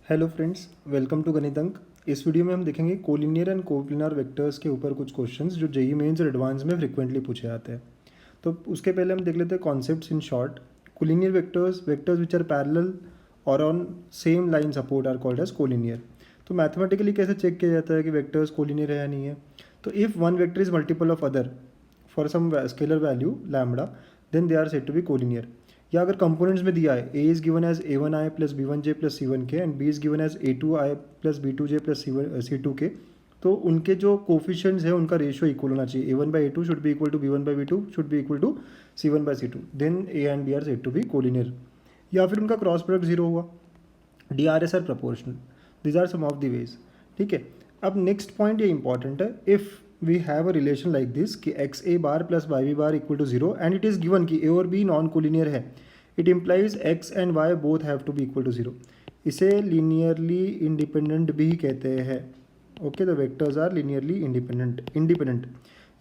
Hello friends, welcome to गणित अंक। इस वीडियो में हम देखेंगे कोलिनियर एंड कोप्लिनर वेक्टर्स के ऊपर कुछ क्वेश्चंस जो जेईई मेंस और एडवांस में फ्रिक्वेंटली पूछे जाते हैं। तो उसके पहले हम देख लेते हैं concepts in short. Collinear vectors which are parallel और on same line support are called as collinear. तो मैथमेटिकली कैसे चेक किया जाता है कि वेक्टर्स कोलिनियर है या नहीं है? तो if one vector is multiple of other for some scalar value lambda, then they are said to be collinear. या अगर कंपोनेंट्स में दिया है, A is given as a1i plus b1j plus c1k and B is given as a2i plus b2j plus c2k, तो उनके जो coefficients है उनका रेशियो इक्वल होना चाहिए। a1/a2 should be equal to b1/b2 should be equal to c1/c2, then a and b are said to be collinear. या फिर उनका क्रॉस प्रोडक्ट जीरो हुआ, DRS are proportional. These are some of the ways. ठीक है, अब next point ये important है। If we have a relation like this कि X A bar plus Y B bar equal to zero and it is given कि ए और B non collinear है, it implies X and Y both have to be equal to zero. इसे linearly independent भी कहते हैं। Okay, the vectors are linearly independent.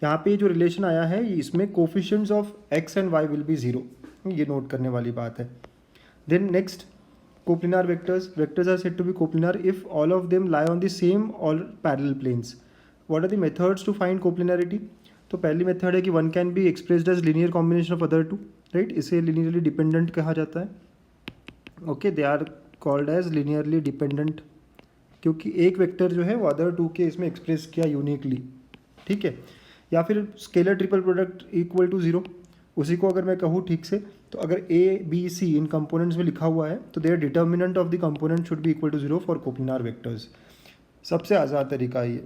यहाँ पे जो रिलेशन आया है इसमें coefficients of X and Y will be zero, ये नोट करने वाली बात है। Then next, coplanar vectors are said to be coplanar if all of them lie on the same or parallel planes. What are the methods to find coplanarity? तो पहली method है कि one can be expressed as linear combination of other two, right. इसे linearly dependent कहा जाता है। Okay, they are called as linearly dependent क्योंकि एक वेक्टर जो है वो अदर टू के इसमें एक्सप्रेस किया यूनिकली। ठीक है, या फिर scalar triple product equal to zero, उसी को अगर मैं कहूँ ठीक से, तो अगर ए बी सी इन कंपोनेंट्स में लिखा हुआ है तो there determinant of the component should be equal to zero for coplanar vectors. सबसे आसान तरीका है ये।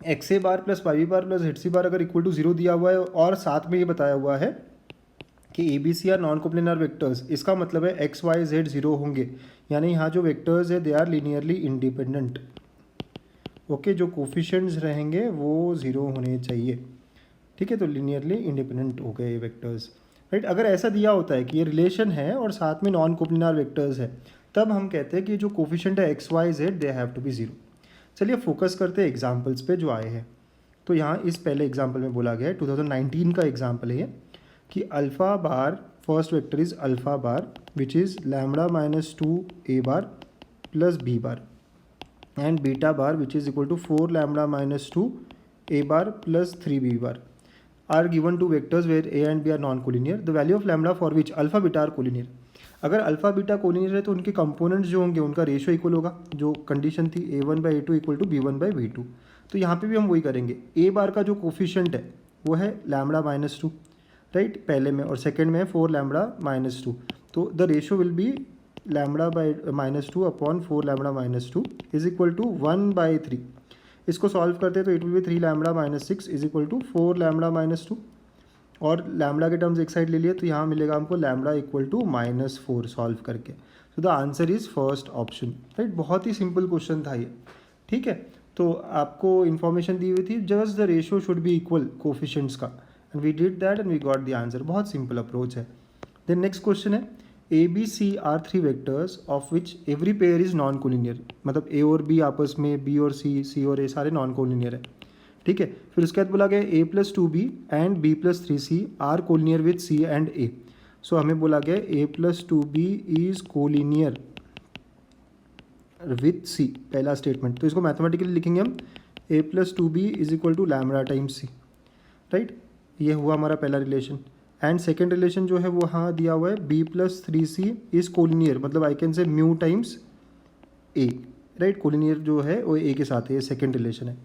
X A bar plus Y B bar plus Z C bar अगर इक्वल टू जीरो दिया हुआ है और साथ में ये बताया हुआ है कि A B C are non coplanar vectors, इसका मतलब है एक्स वाई जेड जीरो होंगे, यानी यहाँ जो वेक्टर्स है they are linearly independent. Okay, जो कोफिशिएंट्स रहेंगे वो ज़ीरो होने चाहिए। ठीक है, तो लीनियरली इंडिपेंडेंट हो गए ये वेक्टर्स, राइट। अगर ऐसा दिया होता है कि ये रिलेशन है और साथ में नॉन कोप्लिनार वेक्टर्स है, तब हम कहते हैं कि जो कोफिशिएंट है X Y Z they have to be zero. चलिए फोकस करते हैं एग्जांपल्स पे जो आए हैं। तो यहाँ इस पहले एग्जांपल में बोला गया है, 2019 का एग्जांपल है ये, कि alpha bar first vector is alpha bar which is lambda minus 2a bar plus b bar and beta bar which is equal to 4 lambda minus 2a bar plus 3b bar are given to vectors where a and b are non-collinear. The value of lambda for which alpha beta are collinear. अगर alpha beta collinear है तो उनके components जो होंगे उनका ratio equal होगा। जो condition थी a1/a2 इक्वल टू b1/b2, तो यहाँ पे भी हम वही करेंगे। ए बार का जो कोफिशिएंट है वो है लैम्बडा माइनस 2, राइट, पहले में, और सेकेंड में है 4 लैम्बडा माइनस 2। तो the ratio will be lambda by minus 2 upon 4 lambda minus 2 is equal to 1/3। इसको सॉल्व करते हैं तो it will be 3 lambda minus 6 is equal to 4 lambda minus 2, और लैम्बडा के टर्म्स एक साइड ले लिए तो यहाँ मिलेगा हमको लैम्बडा इक्वल टू -4 सॉल्व करके। तो the answer is first option, right. बहुत ही सिंपल क्वेश्चन था ये। ठीक है, तो आपको इन्फॉर्मेशन दी हुई थी just the ratio should be equal coefficients का, and we did that and we got the answer. बहुत सिंपल अप्रोच है। देन नेक्स्ट क्वेश्चन है, A B C are three vectors of which every pair is non collinear. मतलब A और B आपस में, B और सी और ए सारे नॉन कोलिनियर है। ठीक है, फिर उसके बाद बोला गया A plus 2b and B plus 3c are collinear with C and A. So हमें बोला गया A plus 2b is collinear with C, पहला स्टेटमेंट। तो इसको मैथमेटिकली लिखेंगे हम, A plus 2b is equal to lambda times C, right. ये हुआ हमारा पहला रिलेशन। एंड सेकेंड रिलेशन जो है वो हाँ दिया हुआ है, B plus 3c is collinear, मतलब I can say mu times A, right. Collinear जो है वो ए के साथ है, ये सेकेंड रिलेशन है।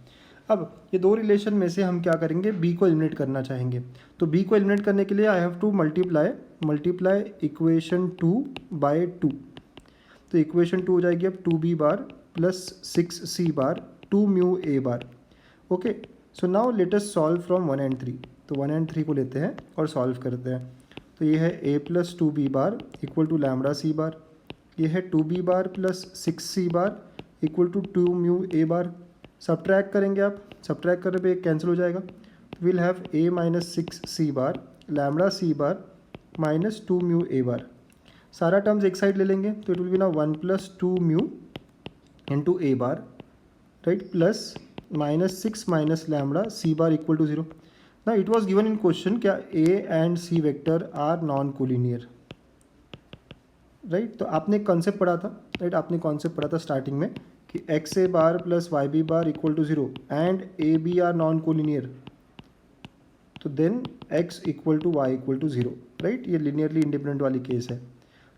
अब ये दो रिलेशन में से हम क्या करेंगे, बी को एलिमिनेट करना चाहेंगे। तो बी को एलिमिनेट करने के लिए I have to multiply equation 2 by 2। तो इक्वेशन 2 हो जाएगी अब 2b bar plus 6c bar 2 mu A bar. Okay, so now let us solve from 1 and 3। तो 1 and 3 को लेते हैं और सॉल्व करते हैं। तो ये है a प्लस 2b bar equal to lambda C bar, ये है 2b bar plus 6c bar equal to 2 mu A bar. Subtract करेंगे आप, सब्ट्रैक्ट करने पे कैंसिल हो जाएगा। तो will have a minus 6c bar lambda C bar minus 2 mu A bar. सारा टर्म्स एक साइड ले लेंगे तो इट विल बी ना 1 plus 2 mu into A bar, right, plus minus 6 minus lambda C bar equal to 0। ना it was given in question क्या A and C vector are non collinear. Right. तो आपने concept पढ़ा था, right, आपने concept पढ़ा था स्टार्टिंग में कि X A bar plus Y B bar equal to 0 and A B are non collinear, तो then x equal to Y equal to 0, right. ये लीनियरली इंडिपेंडेंट वाली केस है।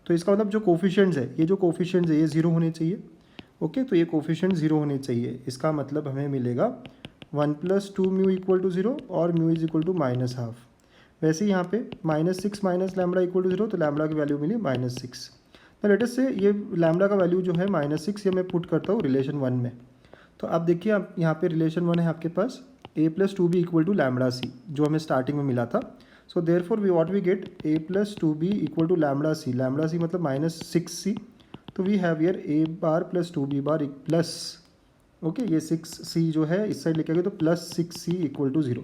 तो इसका मतलब जो कोफिशिएंट्स है, ये जो कोफिशिएंट्स है ये 0 होने चाहिए। ओके, तो ये कोफिशिएंट 0 होने चाहिए। इसका मतलब हमें मिलेगा 1 + 2 म्यू इक्वल टू 0 और म्यू इज इक्वल टू -½ वैसे ही यहाँ पे -6 माइनस लैम्बडा इक्वल टू 0, तो लैम्बडा की वैल्यू मिली -6। तो लेटेस्ट से ये लैम्बडा का वैल्यू जो है -6, ये मैं पुट करता हूँ रिलेशन 1 में। तो आप देखिए, आप यहाँ पे रिलेशन 1 है आपके पास a + 2b equal to lambda C, जो हमें स्टार्टिंग में मिला था। So therefore we what we get a + 2b equal to lambda C मतलब -6c। तो we have here a bar plus 2b bar plus, okay, ये 6c जो है इस साइड लेके गए तो +6c इक्वल टू 0।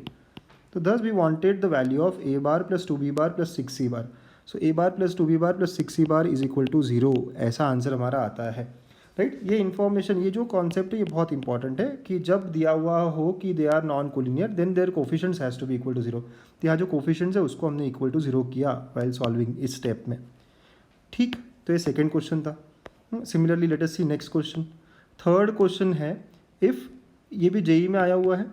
तो this we wanted the value of a bar plus 2b bar plus 6c bar. So a bar plus 2b bar plus 6c bar is equal to 0, ऐसा answer हमारा आता है, right. ये information, ये जो concept है ये बहुत इंपॉर्टेंट है कि जब दिया हुआ हो कि they are non collinear then their coefficients has to be equal to 0। तो यहाँ जो कोफिशिएंट्स है उसको हमने इक्वल टू 0 किया व्हाइल सॉल्विंग इस स्टेप में, ठीक। तो ये सेकेंड क्वेश्चन था। सिमिलरली लेट अस सी नेक्स्ट क्वेश्चन। थर्ड क्वेश्चन है, इफ़, ये भी जेई में आया हुआ है,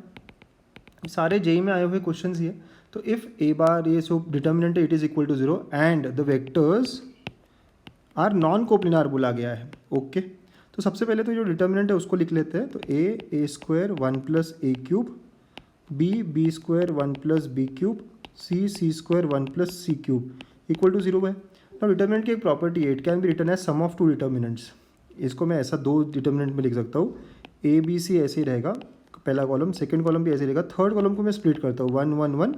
सारे जेई में आए हुए क्वेश्चन ही है। तो इफ़ ए बार, ये so determinant it is equal to 0 and the vectors are non coplanar बोला गया है, ओके। तो सबसे पहले तो जो डिटर्मिनेंट है उसको लिख लेते हैं। तो a² 1 + a³ b² 1 + b³ c² 1 + c³ equal to 0 है। तो डिटर्मिनेंट की एक प्रॉपर्टी है, it can be written as sum of two determinants. इसको मैं ऐसा दो डिटर्मिनेंट में लिख सकता हूँ, a b c ऐसे ही रहेगा पहला कॉलम, सेकंड कॉलम भी ऐसे रहेगा, थर्ड कॉलम को मैं स्प्लिट करता हूँ 1 1 1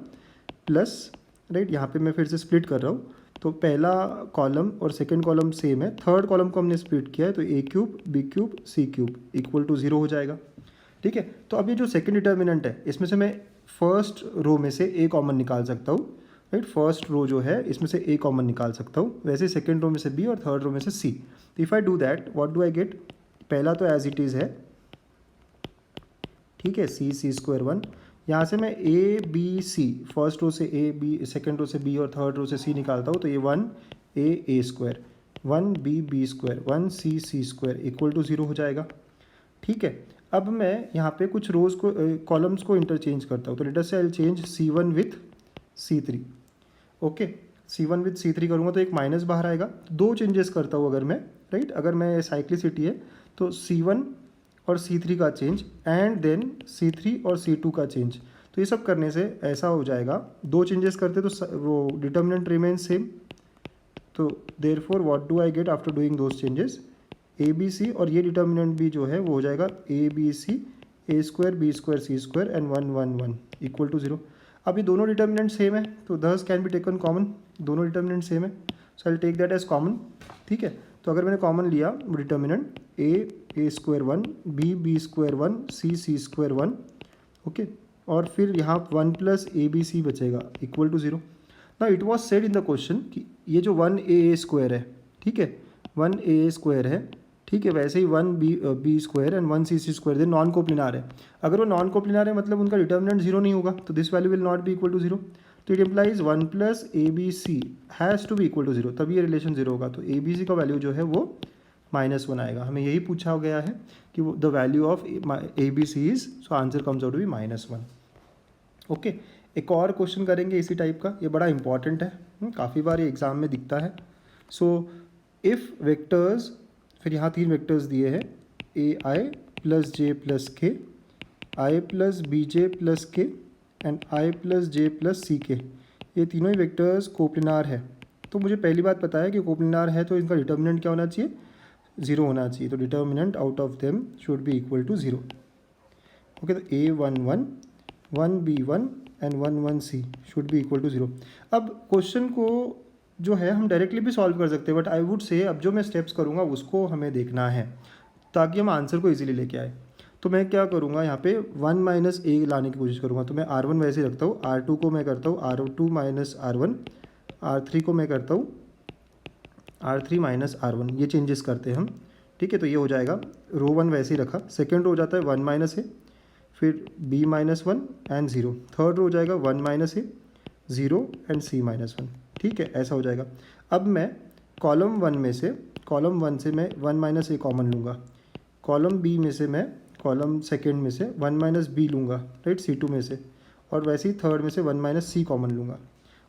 प्लस, राइट। यहाँ पे मैं फिर से स्प्लिट कर रहा हूँ, तो पहला कॉलम और सेकंड कॉलम सेम है, थर्ड कॉलम को हमने स्प्लिट किया है, तो a³ b³ c³ equal to 0 हो जाएगा, ठीक है। तो अब ये जो सेकंड डिटर्मिनेंट है इसमें से मैं फर्स्ट रो में से a कॉमन निकाल सकता हूँ, राइट। फर्स्ट रो जो है इसमें से a कॉमन निकाल सकता हूँ, वैसे सेकंड रो में से b और थर्ड रो में से c। तो if I do that what do I gate, पहला तो एज इट इज़ है, ठीक है, c² 1, यहाँ से मैं a b c, first row से a b, सेकंड रो से b और थर्ड रो से c निकालता हूँ, तो ये 1a² 1b² 1c² equal to 0 हो जाएगा, ठीक है। अब मैं यहाँ पे कुछ रोज़ को, कॉलम्स को इंटरचेंज करता हूँ। तो लेट अस से I will change c1 with c3, okay. c1 with c3 करूँगा तो एक माइनस बाहर आएगा। दो चेंजेस करता हूँ अगर मैं, राइट, अगर मैं साइक्लिसिटी है तो c1 और c3 का चेंज एंड देन c3 और c2 का चेंज। तो ये सब करने से ऐसा हो जाएगा, दो चेंजेस करते तो वो डिटर्मिनेंट रिमेन सेम। तो therefore what do I get after doing those changes, A B C, और ये डिटर्मिनेंट भी जो है वो हो जाएगा A B C a² b² c² and 1 1 1 equal to 0। अब ये दोनों डिटर्मिनेंट सेम है तो this can be taken common, दोनों डिटर्मिनेंट सेम है, so I take that as common, ठीक है। तो अगर मैंने कॉमन लिया determinant a² 1 b² 1 c² 1, okay, और फिर यहाँ 1 + abc बचेगा इक्वल टू 0। ना it was said in the question कि ये जो 1a² है, ठीक है, 1a² है, ठीक है, वैसे ही 1b² and 1cc² they non कोप्लिनार है। अगर वो नॉन कोप्लिनार है मतलब उनका डिटर्मिनेंट 0 नहीं होगा, तो this value will not be equal to 0। तो it implies 1 + abc has to be equal to 0, तभी ये रिलेशन 0 होगा। तो abc का वैल्यू जो है वो -1 आएगा। हमें यही पूछा गया है कि the value of abc is, so answer comes out to be -1, okay. एक और क्वेश्चन करेंगे इसी टाइप का, ये बड़ा इंपॉर्टेंट है, काफ़ी बार ये एग्जाम में दिखता है। सो इफ़ वेक्टर्स, फिर यहाँ 3 वेक्टर्स दिए हैं, ai + j + k, i + bj + k and i + j + ck, ये तीनों ही वेक्टर्स कोप्लिनार है। तो मुझे पहली बात पता है कि कोप्लिनार है तो इनका डिटर्मिनेंट क्या होना चाहिए, 0 होना चाहिए। तो determinant out of them should be equal to 0, okay. तो a11 1b1 and 11c should be equal to 0। अब क्वेश्चन को जो है हम डायरेक्टली भी सॉल्व कर सकते हैं, बट आई वुड से अब जो मैं स्टेप्स करूँगा उसको हमें देखना है ताकि हम आंसर को इजीली लेके आए। तो मैं क्या करूँगा, यहाँ पे 1 - a लाने की कोशिश करूँगा। तो मैं r1 वैसे ही रखता हूँ, r2 को मैं करता हूँ r2 - r1, r3 को मैं करता हूँ r3 - r1, ये चेंजेस करते हैं हम, ठीक है। तो ये हो जाएगा, रो 1 वैसे ही रखा, सेकेंड रो हो जाता है 1 - a, फिर b - 1 एंड 0, थर्ड रो हो जाएगा 1 - a 0 एंड c - 1, ठीक है, ऐसा हो जाएगा। अब मैं कॉलम वन से मैं 1 माइनस ए कॉमन लूँगा, कॉलम बी में से मैं कॉलम सेकेंड में से 1 माइनस बी लूँगा, राइट, C2 में से, और वैसे ही थर्ड में से 1 माइनस सी कॉमन लूँगा।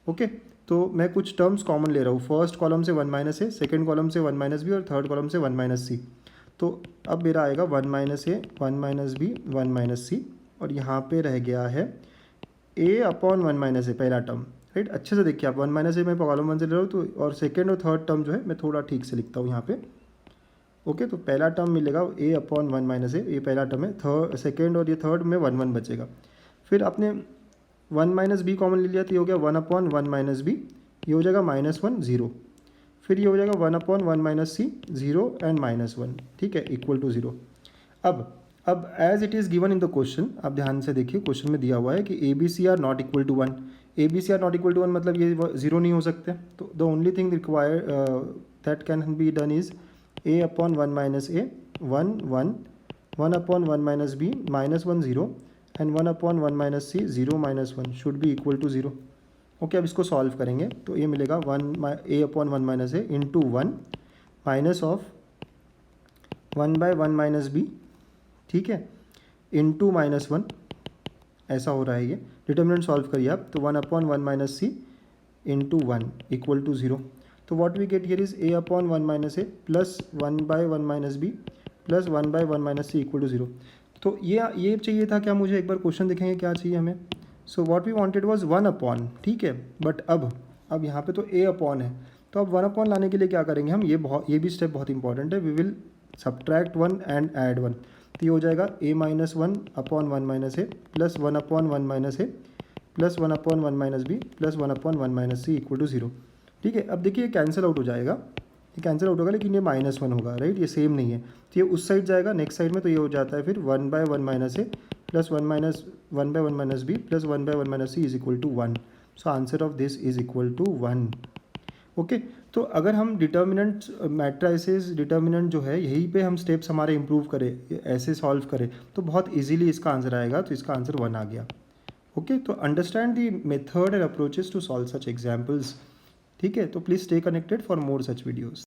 ओके, तो मैं कुछ टर्म्स कॉमन ले रहा हूँ, फर्स्ट कॉलम से 1 माइनस ए, सेकेंड कॉलम से 1 माइनस बी और थर्ड कॉलम से 1 माइनस सी। तो अब मेरा आएगा 1 minus A, 1 minus B, 1 minus सी, और यहाँ पे रह गया है ए अपॉन 1 माइनस ए, पहला टर्म, राइट। अच्छे से देखिए आप, 1 माइनस ए मैं कॉलम 1 से ले रहा हूँ, तो और सेकेंड और थर्ड टर्म जो है मैं थोड़ा ठीक से लिखता हूँ यहाँ पे। ओके, तो पहला टर्म मिलेगा ए अपॉन 1 माइनस ए, ये पहला टर्म है, थर्ड सेकेंड और ये थर्ड में 1 1 बचेगा। फिर आपने 1 माइनस बी कॉमन ले लिया, तो ये हो गया 1 अपॉन 1 माइनस बी, ये हो जाएगा -1 0। फिर ये हो जाएगा 1 अपॉन 1 माइनस सी, 0 एंड -1, ठीक है, इक्वल टू 0। अब as it is given in the question, आप ध्यान से देखिए, क्वेश्चन में दिया हुआ है कि A B C are not equal to 1। A B C are not equal to 1 मतलब ये 0 नहीं हो सकते। तो the only thing require that can be done is A upon 1 minus A, 1 1, 1 upon 1 minus B, -1 0, and 1 upon 1 minus C, 0 -1 should be equal to 0। Okay, अब इसको solve करेंगे तो ये मिलेगा 1 A upon 1 minus A into 1 minus of 1 by 1 minus B, ठीक है, into -1, ऐसा हो रहा है ये। डिटर्मिनेंट सॉल्व करिए आप, तो 1 upon 1 minus C into 1 equal to 0। तो what we get here is A upon 1 minus A plus 1 by 1 minus B plus 1 by 1 minus C equal to 0। तो ये चाहिए था क्या मुझे, एक बार क्वेश्चन देखेंगे क्या चाहिए हमें। So what we wanted was 1 upon, ठीक है, बट अब यहाँ पे तो ए अपॉन है, तो अब 1 अपॉन लाने के लिए क्या करेंगे हम, ये भी स्टेप बहुत इंपॉर्टेंट है, we will subtract 1 and add 1। तो ये हो जाएगा A -1 upon 1 minus A plus 1 upon 1 minus A plus 1 upon 1 minus B plus 1 upon 1 minus C equal to 0, ठीक है। अब देखिए ये कैंसिल आउट हो जाएगा, ये कैंसिल आउट होगा, लेकिन ये -1 होगा, राइट, ये सेम नहीं है, तो ये उस साइड जाएगा नेक्स्ट साइड में, तो ये हो जाता है फिर 1 by 1 minus A plus 1 by 1 minus B plus 1 by 1 minus C is equal to 1। So answer of this is equal to 1। Okay, तो अगर हम डिटर्मिनेंट मैट्राइसेस डिटर्मिनेंट जो है यहीं पे हम स्टेप्स हमारे इंप्रूव करें, ऐसे सॉल्व करें, तो बहुत इजीली इसका आंसर आएगा, तो इसका आंसर 1 आ गया। ओके, तो understand the method and approaches to solve such examples, ठीक है। तो please stay connected for more such videos.